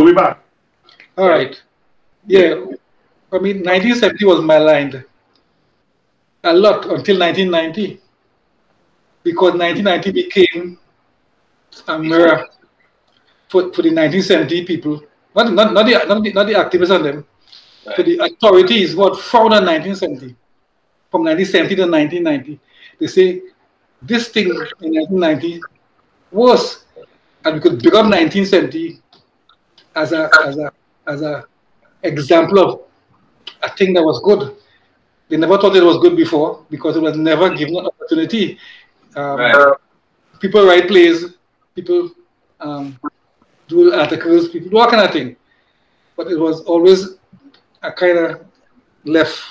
So we're back. All right. Yeah. I mean, 1970 was maligned a lot until 1990, because 1990 became a mirror for the 1970 people, not the activists and them, for the authorities what found in 1970, from 1970 to 1990. They say this thing in 1990 was, and we could pick up 1970 as a example of a thing that was good. They never thought it was good before because it was never given an opportunity. People write plays, people do articles, people do all kind of thing, but it was always a kind of left,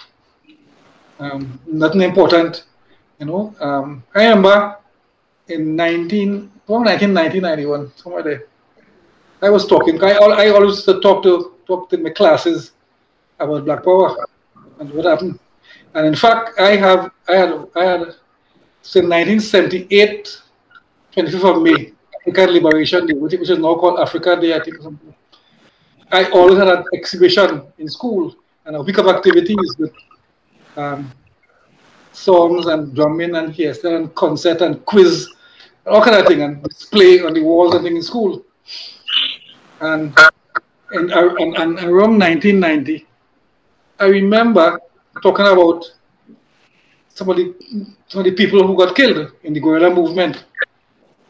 nothing important, you know. I remember in 1991, somewhere there, I was talking. I always used to talk to my classes about Black Power and what happened. And in fact, I had since 1978, 25th of May, African Liberation Day, which is now called Africa Day, I think. I always had an exhibition in school and a week of activities with songs and drumming and hairstyle and concert and quiz, all kind of thing, and display on the walls and things in school. And around 1990, I remember talking about some of the people who got killed in the guerrilla movement,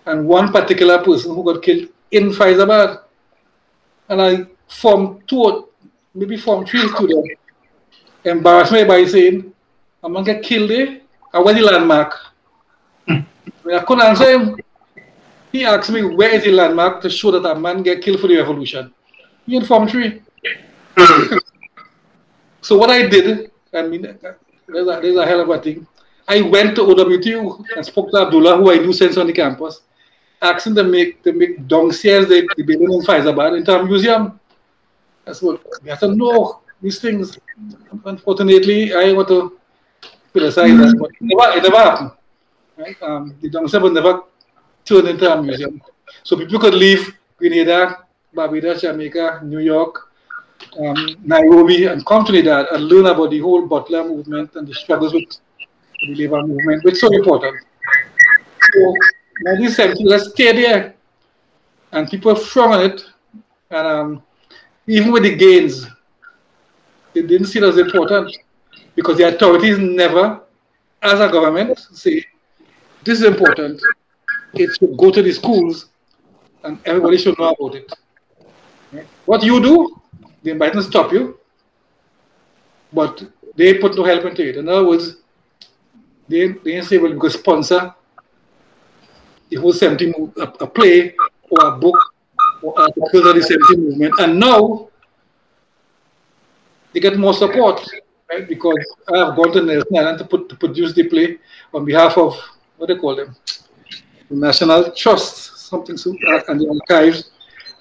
and one particular person who got killed in Faizabad. And I formed three students, embarrassed me by saying, I'm going to get killed there. I went the landmark. When I couldn't answer him, he asked me, where is the landmark to show that a man get killed for the revolution? He informed me. So what I did, I mean, there's a hell of a thing. I went to OWTU and spoke to Abdullah, who I knew since on the campus, asking to make downstairs the building in Faizabad into a museum. I said, well, we have to know these things. Unfortunately, I want to criticize that, but it never happened. Right? The downstairs was never turned into a museum. So people could leave Grenada, Barbados, Jamaica, New York, Nairobi, and come to Trinidad and learn about the whole Butler movement and the struggles with the labor movement, which is so important. So 1970, let's stay there. And people frown on it. And even with the gains, they didn't see it as important because the authorities never, as a government, say, this is important. It should go to the schools and everybody should know about it. Right? What you do, they might not stop you, but they put no help into it. In other words, they didn't say, well, we could sponsor the whole 70 a play or a book or articles of the 70 movement. And now they get more support, right? Because I have gone to Nelson Island to produce the play on behalf of, what they call them, the National Trust, something so, and the archives.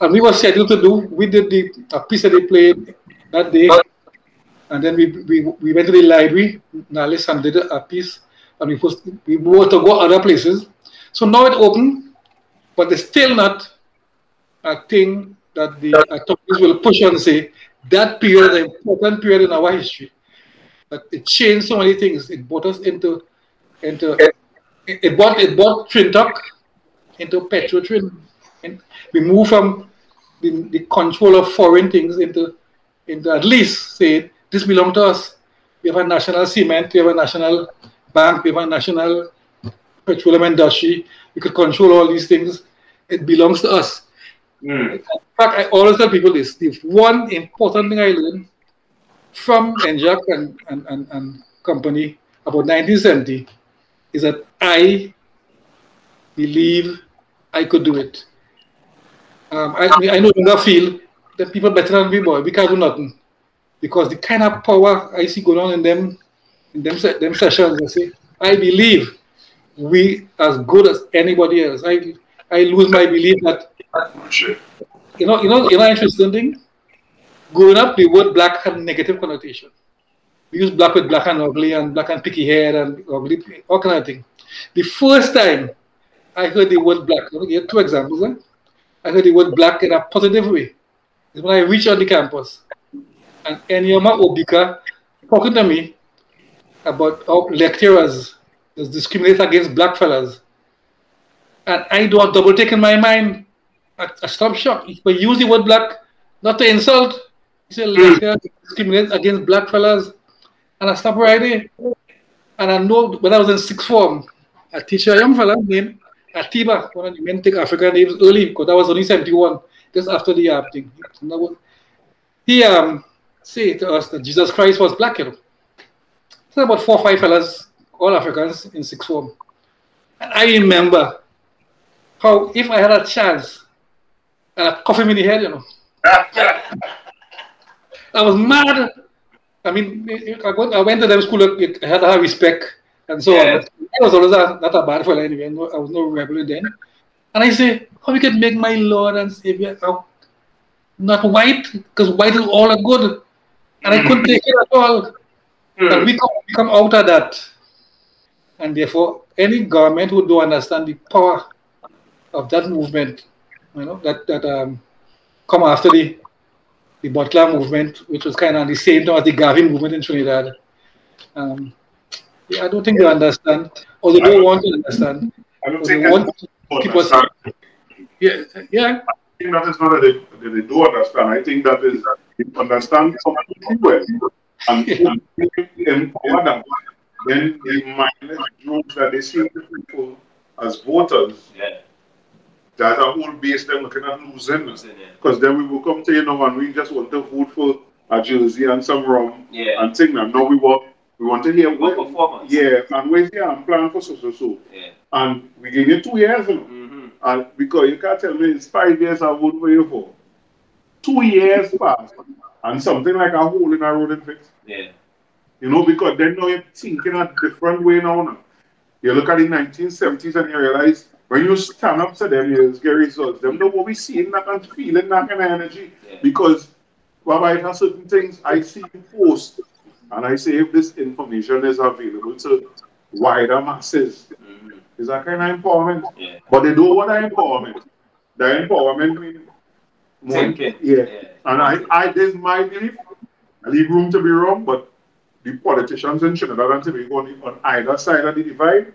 And we were scheduled to do, we did a piece of the play that day. And then we went to the library, Nalis, and did a piece. And we were to go other places. So now it's open, but it's still not a thing that the authorities will push on and say, that period is an important period in our history. But it changed so many things. It brought us into it brought Trintok into Petrotrin. And we moved from the control of foreign things into at least say, this belongs to us. We have a national cement, we have a national bank, we have a national petroleum industry. We could control all these things. It belongs to us. In fact, I always tell people this. The one important thing I learned from NJAC and company about 1970 is that I believe I could do it. I no longer feel that people better than me, boy. We can't do nothing. Because the kind of power I see going on in them sessions, I say, I believe we as good as anybody else. I lose my belief that you know interesting thing. Growing up, the word black had negative connotation. We use black with black and ugly and black and picky hair and ugly, all kind of thing. The first time I heard the word black, I'll give 2 examples. I heard the word black in a positive way. is when I reach on the campus and Enyoma Obika talking to me about how lecturers discriminate against black fellas. And I do a double take in my mind. I stop shocked. But use the word black not to insult. He said lecturers discriminate against black fellas. And I stopped right there. And I know when I was in sixth form, I teach a young fella named Atiba, one of the men take African names early, because that was only 71, just after the thing. He said to us that Jesus Christ was black, you know. So about 4 or 5 fellas, all Africans in sixth form. And I remember how if I had a chance, and I cuff him in the head, you know. I was mad. I mean, I went to them school, I had to have respect and so on. I was always not a bad fellow anyway. I was no rebel then. And I say, how we can make my Lord and Savior not white? Because white is all good. And I couldn't take it at all. And we come out of that. And therefore, any government who don't understand the power of that movement, you know, that come after the Butler movement, which was kind of the same time as the Garvey movement in Trinidad. I don't think they understand, or they don't want to understand. I don't think they want to keep us. Yeah. I think that is not that they do understand. I think that is they understand completely well. And empower them. Then the mindless groups that they see people as voters. That's a whole base them we cannot lose them. Because then we will come to and we just want to vote for a jersey and some rum and thing. And now we want to hear what performance. And where's here and plan for so. And we give you 2 years. And because you can't tell me it's 5 years I vote for you for. 2 years passed. And something like a hole in a road and fix. You know, because then now you're thinking a different way now. You look at the 1970s and you realize when you stand up to them, you get results. Them know what we seeing that and feeling that kind of energy. Because Baba, has certain things I see you post, and I say if this information is available to wider masses, is that kind of empowerment. But they don't want that empowerment. The empowerment means more. And I this is my belief. I leave room to be wrong, but the politicians in Trinidad and Tobago on either side of the divide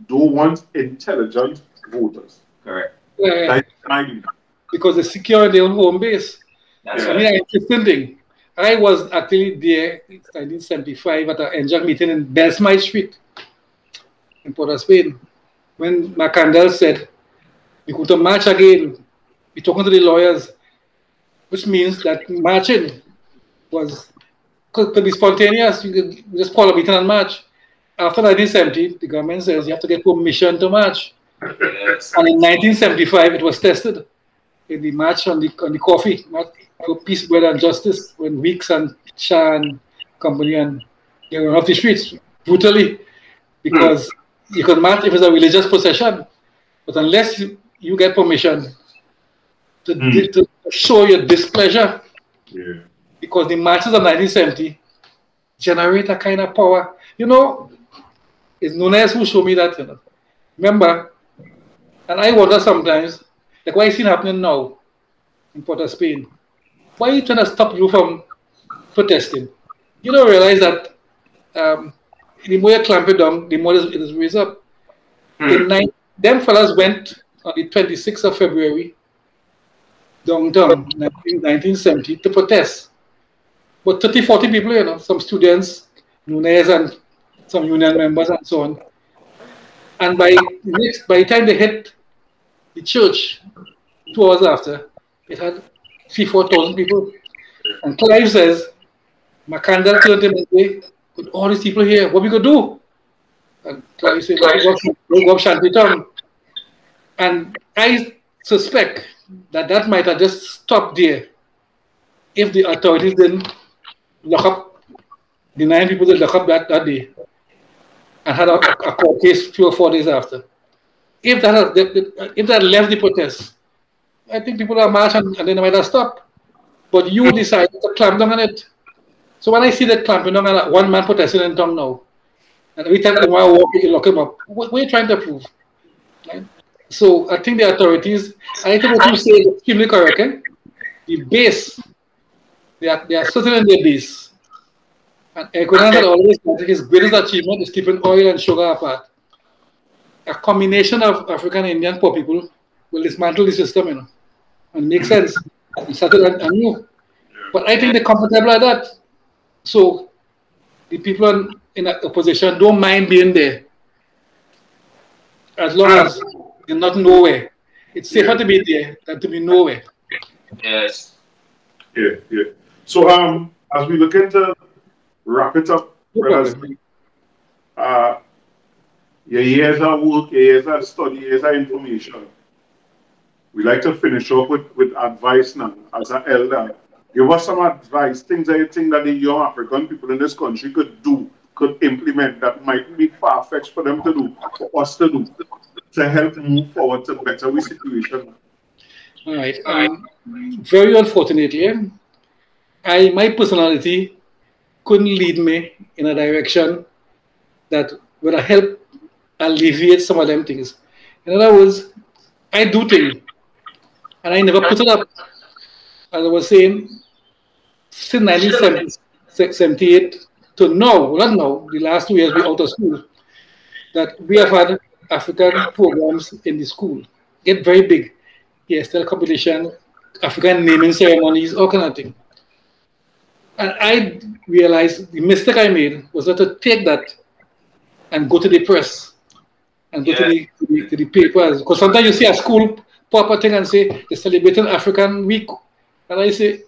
don't want intelligent voters. Correct. That's my belief. Because they secure their own home base. I mean, interesting thing. I was actually there in 1975 at an NJAC meeting in Belsmite Street in Port of Spain when Macandel said, we go to march again. We're talking to the lawyers, which means that marching could be spontaneous. You could just call a meeting and march. After 1970, the government says you have to get permission to march. And in 1975, it was tested in the march on the coffee, for peace, bread, and justice, when Weeks and Shah and company and they were off the streets brutally, because you can march if it's a religious procession, but unless you get permission to show your displeasure, because the marches of 1970 generate a kind of power. You know, it's Nunes who showed me that. You know. Remember, and I wonder sometimes, like what I see happening now in Port of Spain. Why are you trying to stop you from protesting? You don't realize that the more you clamp it down, the more it is raised up. Them fellas went on the 26th of February downtown 1970 to protest. But 30, 40 people, you know, some students, Nunes and some union members and so on. And by the time they hit the church, 2 hours after, it had 3,000-4,000 people. And Clive says, Macandel turned him away with all these people here. What we could do? And Clive said, go up Shantytown. And I suspect that might have just stopped there if the authorities didn't lock up the 9 people that locked up that day and had a court case 3 or 4 days after. If that left the protest, I think people are marching and they might have stopped. But you decided to clamp down on it. So when I see that clamping down on one man protesting in town now, and every time they want to walk, you lock him up, what are you trying to prove? Right? So I think the authorities, I think what you say is extremely correct. the base, they are certain in their base. And Equinox had always said his greatest achievement is keeping oil and sugar apart. A combination of African and Indian poor people will dismantle the system, and make sense and start it anew. But I think they're comfortable like that. So the people in the opposition don't mind being there as long as they're not nowhere. It's safer to be there than to be nowhere. Yes. Yeah. So as we look into wrap it up, brothers, your years of work, your years of study, your years of information. We like to finish up with advice now as an elder. Give us some advice, things that you think that the young African people in this country could do, could implement that might be far-fetched for them to do, for us to do, to help move forward to better the situation. All right. Very unfortunately, my personality couldn't lead me in a direction that would help alleviate some of them things. In other words, I do things, and I never put it up. As I was saying, since 1978 to now, not now, the last 2 years we out of school, that we have had African programs in the school. Get very big. Yes, still competition, African naming ceremonies, all kind of thing. And I realized the mistake I made was not to take that and go to the press and go to the papers. Because sometimes you see a school pop a thing and say they're celebrating African Week. And I say,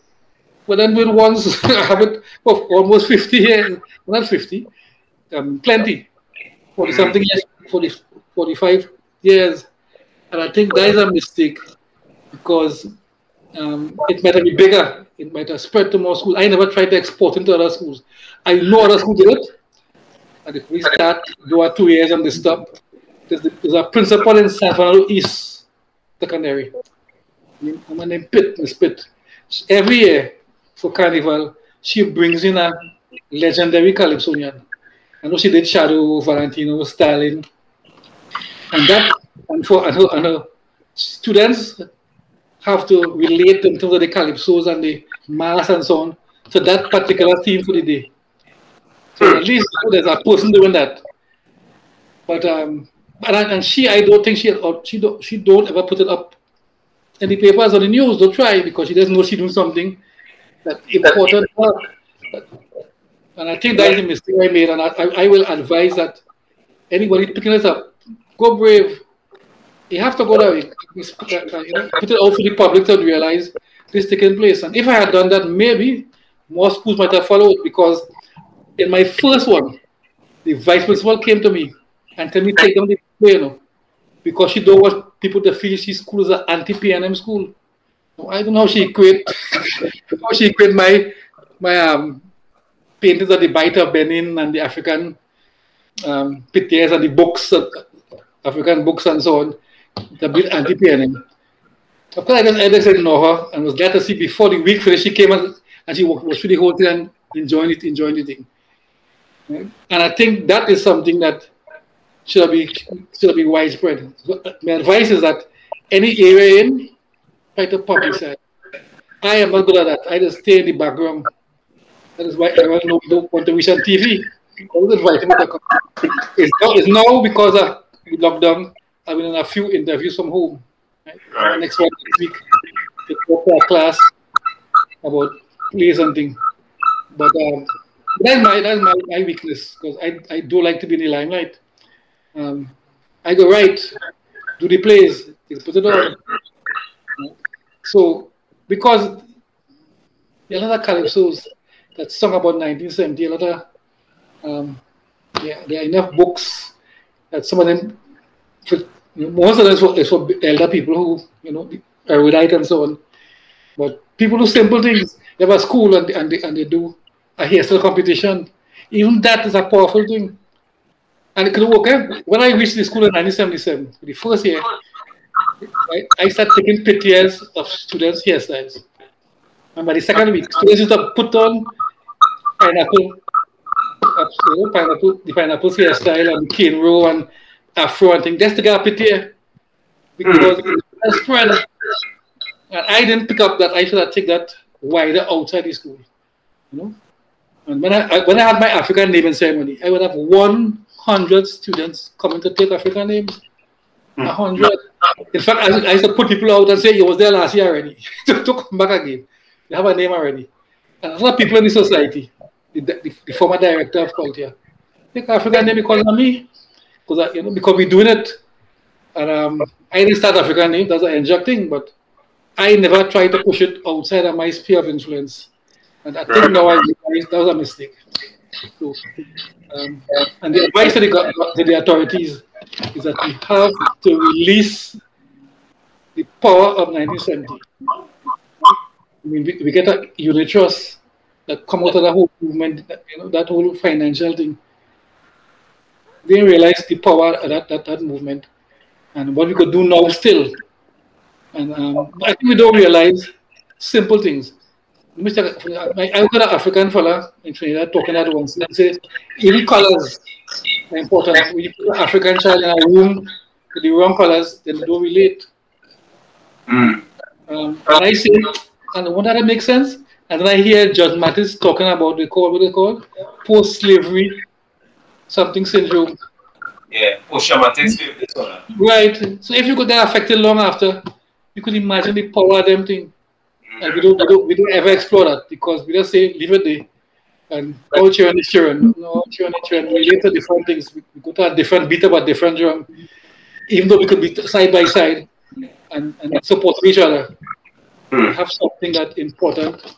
well, then we'll once have it for almost 50 years, not 50, plenty, 40 something years, 45 years. And I think that is a mistake because it might have been bigger. It might have spread to more schools. I never tried to export into other schools. I know other schools did it. And if we start, do our 2 years and they stop, there's a principal in San Fernando East Secondary. My name Miss Pitt. Every year for Carnival, she brings in a legendary Calypsonian. I know she did Shadow, Valentino, Stalin. And her students have to relate in terms of the calypsos and the mass and so on to that particular theme for the day. So at least there's a person doing that. But and she, I don't think she don't ever put it up in the papers or the news. Don't try because she doesn't know she's doing something that important. And I think that is a mistake I made. And I will advise that anybody picking this up, go brave. You have to go that way. Put it out for the public to realize this taking place. And if I had done that, maybe more schools might have followed because in my first one, the vice principal came to me and told me take them to play, because she don't want people to feel she school is an anti-PNM school. I don't know how she equate my paintings of the Bite of Benin and the African pictures and the books, African books and so on, the bit anti-PNM. Of course, I just said no her and was glad to see before the week finished, she came and she was through the whole thing and enjoying the thing. Right? And I think that is something that should be widespread. So my advice is that any area in, try to publicize. I am not good at that. I just stay in the background. That is why I don't want to reach on TV. It's now because of the lockdown. I've been in a few interviews from home. Right? Next week, to go to a class about play something. But that's my weakness because I do like to be in the limelight. I go right, do the plays, put it on. So because there are a lot of calypsos that sung about 1970, a lot of there are enough books that some of them, most of them is for elder people who erudite and so on. But people do simple things. They have a school and they do a hairstyle competition. Even that is a powerful thing. And it could work. When I reached the school in 1977, the first year, I started taking pictures of students' hairstyles. And by the second week, students used to put on the pineapple hairstyle and cane row and afro and things just to get a picture. Because it's spread. And I didn't pick up that I should have taken that wider outside the school. You know? And when I had my African naming ceremony, I would have 100 students coming to take African names. 100. In fact, I used to put people out and say, you was there last year already. to come back again. They have a name already. And a lot of people in the society, the former director of culture, take African name because of me. Because we're doing it. And I didn't start African name, that's an inject thing, but I never tried to push it outside of my sphere of influence. And I think now I realize that was a mistake. So, and the advice to the authorities is that we have to release the power of 1970. I mean, we get a unit trust that come out of the whole movement, that whole financial thing. We didn't realize the power of that movement and what we could do now still. And I think we don't realize simple things. I was an African fella in Trinidad talking at once. He said, even colors are important. When you put an African child in a room with the wrong colors, then they don't relate. And I say, and won't that make sense? And then I hear Judge Mattis talking about what they call post-slavery something syndrome. Yeah, post-traumatic slave disorder. Right. So if you could get affected long after, you could imagine the power of them thing. And we don't ever explore that because we just say leave it there. And culture and children, relate to different things. We go to a different beat about different drum, even though we could be side by side and support each other. We have something that's important.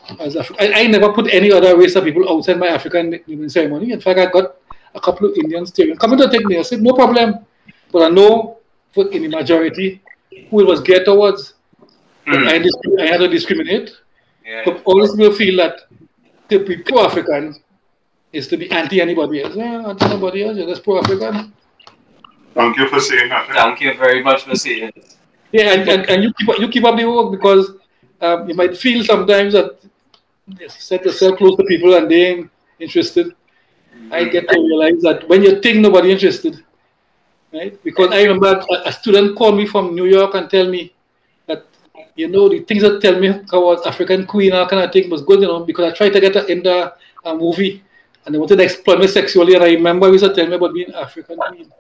I never put any other race of people outside my African naming ceremony. In fact, I got a couple of Indians coming to take me. I said, no problem. But I know in the majority who it was geared towards. I had to discriminate. Yeah. But all these people feel that to be pro-African is to be anti-anybody else. Yeah, anti-anybody else, you're just pro-African. Thank you for saying that. Thank you very much for saying it. Yeah, and you keep up the work because you might feel sometimes that you set yourself close to people and they ain't interested. I get to realize that when you think nobody interested, right? Because I remember a student called me from New York and tell me that, the things that tell me about African queen, all kind of thing was good, because I tried to get her in the movie and they wanted to exploit me sexually. And I remember he used to tell me about being African queen.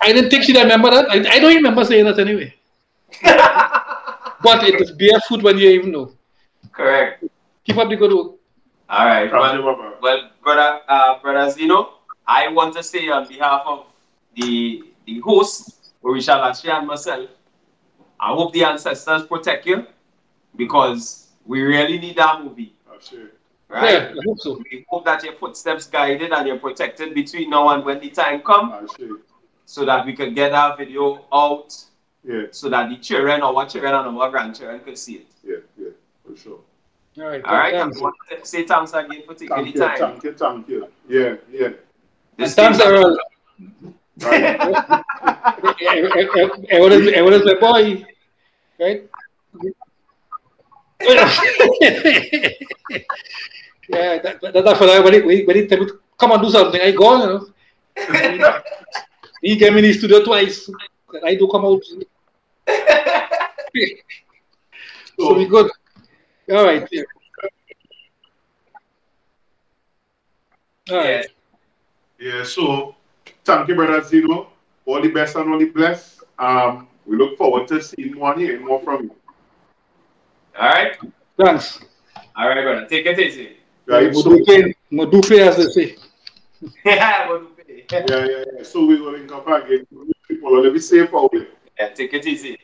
I didn't think she'd remember that. I don't even remember saying that anyway. But it is barefoot when you even know. Correct. Keep up the good work. All right. Well, brother Zeno, I want to say on behalf of the host, Orisha Lashley and myself, I hope the ancestors protect you because we really need that movie. Absolutely. Right? Yeah, I hope so. We hope that your footsteps guided and you're protected between now and when the time comes. So that we could get that video out. Yeah. So that the children, our children and our grandchildren could see it. Yeah, for sure. All right. I want to say thanks again for taking the time. Thank you. Yeah. Thanks, Errol. Errol is my boy, right? Yeah, that's what when he tell me to come and do something, I go, He came in the studio twice. I do come out. So we good. All right. Yeah. All right. Yeah, so thank you, Brother Zeno. All the best and all the bless. We look forward to seeing more here, more from you. All right. Thanks. All right, brother. Take it easy. Right, Modupe, as they say. Yeah, Modupe. Yeah. So we will link up again. People will be safe out there. Yeah, take it easy.